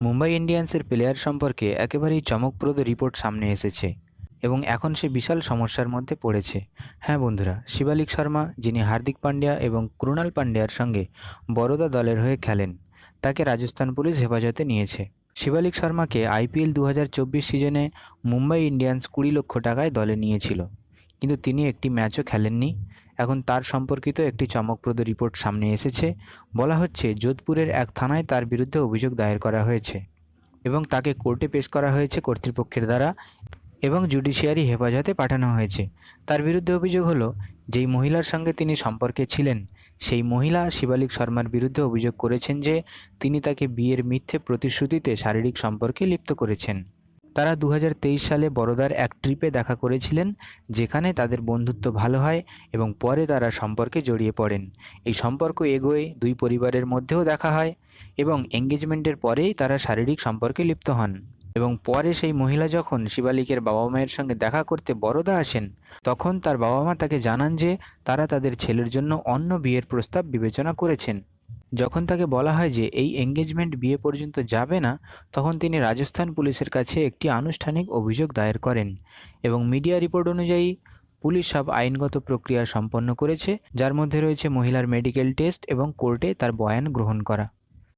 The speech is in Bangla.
মুম্বাই ইন্ডিয়ান্সের প্লেয়ার সম্পর্কে একেবারেই চমকপ্রদ রিপোর্ট সামনে এসেছে এবং এখন সে বিশাল সমস্যার মধ্যে পড়েছে। হ্যাঁ বন্ধুরা, শিবালিক শর্মা, যিনি হার্দিক পান্ডিয়া এবং ক্রুণাল পান্ডিয়ার সঙ্গে বরোদা দলের হয়ে খেলেন, তাকে রাজস্থান পুলিশ হেফাজতে নিয়েছে। শিবালিক শর্মাকে আইপিএল 2024 সিজনে মুম্বাই ইন্ডিয়ান্স 20 লক্ষ টাকায় দলে নিয়েছিল, কিন্তু তিনি একটি ম্যাচও খেলেননি। এখন তার সম্পর্কিত একটি চমকপ্রদ রিপোর্ট সামনে এসেছে। বলা হচ্ছে যোধপুরের এক থানায় তার বিরুদ্ধে অভিযোগ দায়ের করা হয়েছে এবং তাকে কোর্টে পেশ করা হয়েছে কর্তৃপক্ষের দ্বারা এবং জুডিশিয়ারি হেফাজতে পাঠানো হয়েছে। তার বিরুদ্ধে অভিযোগ হলো, যেই মহিলার সঙ্গে তিনি সম্পর্কে ছিলেন সেই মহিলা শিবালিক শর্মার বিরুদ্ধে অভিযোগ করেছেন যে তিনি তাকে বিয়ের মিথ্যে প্রতিশ্রুতিতে শারীরিক সম্পর্কে লিপ্ত করেছেন। তারা 2023 সালে বরোদার এক ট্রিপে দেখা করেছিলেন, যেখানে তাদের বন্ধুত্ব ভালো হয় এবং পরে তারা সম্পর্কে জড়িয়ে পড়েন। এই সম্পর্ক এগোয়, দুই পরিবারের মধ্যেও দেখা হয় এবং এঙ্গেজমেন্টের পরেই তারা শারীরিক সম্পর্কে লিপ্ত হন। এবং পরে সেই মহিলা যখন শিবালিকের বাবা মায়ের সঙ্গে দেখা করতে বরোদা আসেন, তখন তার বাবা মা তাকে জানান যে তারা তাদের ছেলের জন্য অন্য বিয়ের প্রস্তাব বিবেচনা করেছেন। যখন তাকে বলা হয় যে এই এঙ্গেজমেন্ট বিয়ে পর্যন্ত যাবে না, তখন তিনি রাজস্থান পুলিশের কাছে একটি আনুষ্ঠানিক অভিযোগ দায়ের করেন এবং মিডিয়া রিপোর্ট অনুযায়ী পুলিশ সব আইনগত প্রক্রিয়া সম্পন্ন করেছে, যার মধ্যে রয়েছে মহিলার মেডিকেল টেস্ট এবং কোর্টে তার বয়ান গ্রহণ করা।